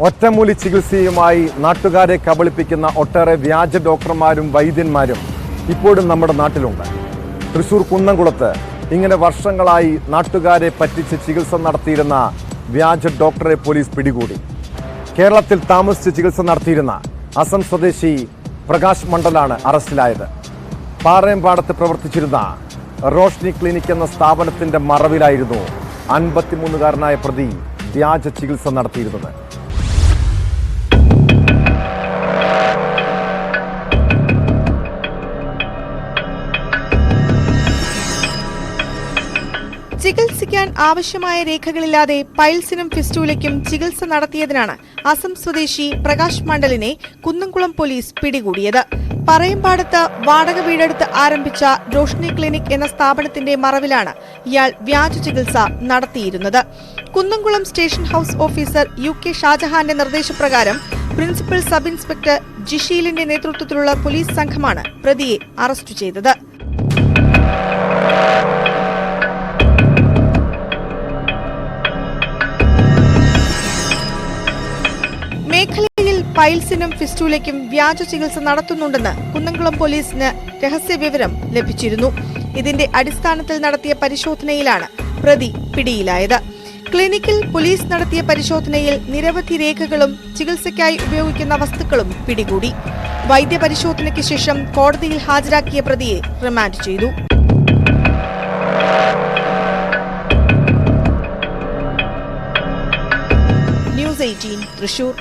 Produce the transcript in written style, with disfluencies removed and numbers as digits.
ഒറ്റമൂലി ചികിത്സയുമായി നാട്ടുകാരെ കബളിപ്പിക്കുന്ന ഒട്ടേറെ വ്യാജ ഡോക്ടർമാരും വൈദ്യന്മാരും ഇപ്പോഴും നമ്മുടെ നാട്ടിലുണ്ട്. തൃശൂർ കുന്നംകുളത്ത് ഇങ്ങനെ വർഷങ്ങളായി നാട്ടുകാരെ പറ്റിച്ച് ചികിത്സ നടത്തിയിരുന്ന വ്യാജ ഡോക്ടറെ പോലീസ് പിടികൂടി. കേരളത്തിൽ താമസിച്ച് ചികിത്സ നടത്തിയിരുന്ന അസം സ്വദേശി പ്രകാശ് മണ്ഡലാണ് അറസ്റ്റിലായത്. പാറയമ്പാടത്ത് പ്രവർത്തിച്ചിരുന്ന റോഷ്നി ക്ലിനിക് എന്ന സ്ഥാപനത്തിന്റെ മറവിലായിരുന്നു 53-കാരനായ പ്രതി വ്യാജ ചികിത്സ നടത്തിയിരുന്നത്. ചികിത്സിക്കാൻ ആവശ്യമായ രേഖകളില്ലാതെ പൈൽസിനും ഫിസ്റ്റൂലയ്ക്കും ചികിത്സ നടത്തിയതിനാണ് അസം സ്വദേശി പ്രകാശ് മണ്ഡലിനെ കുന്നംകുളം പോലീസ് പിടികൂടിയത്. പറയമ്പാടത്ത് വാടക വീടെടുത്ത് ആരംഭിച്ച റോഷ്നി ക്ലിനിക് എന്ന സ്ഥാപനത്തിന്റെ മറവിലാണ് ഇയാൾ വ്യാജ ചികിത്സ നടത്തിയിരുന്നത്. Kunnamkulam station house officer UK ഷാജഹാന്റെ നിർദ്ദേശപ്രകാരം പ്രിൻസിപ്പൽ സബ് ഇൻസ്പെക്ടർ ജിഷീലിന്റെ നേതൃത്വത്തിലുള്ള പോലീസ് സംഘമാണ് പ്രതിയെ അറസ്റ്റ് ചെയ്തത്. മേഖലയിൽ പൈൽസിനും ഫിസ്റ്റൂലയ്ക്കും വ്യാജ ചികിത്സ നടത്തുന്നുണ്ടെന്ന് കുന്നംകുളം പോലീസിന് രഹസ്യവിവരം ലഭിച്ചിരുന്നു. ഇതിന്റെ അടിസ്ഥാനത്തിൽ നടത്തിയ പരിശോധനയിലാണ് പ്രതി പിടിയിലായത്. ക്ലിനിക്കിൽ പോലീസ് നടത്തിയ പരിശോധനയിൽ നിരവധി രേഖകളും ചികിത്സയ്ക്കായി ഉപയോഗിക്കുന്ന വസ്തുക്കളും പിടികൂടി. വൈദ്യപരിശോധനയ്ക്ക് ശേഷം കോടതിയിൽ ഹാജരാക്കിയ പ്രതിയെ റിമാൻഡ് ചെയ്തു. ന്യൂസ് 18 തൃശൂർ.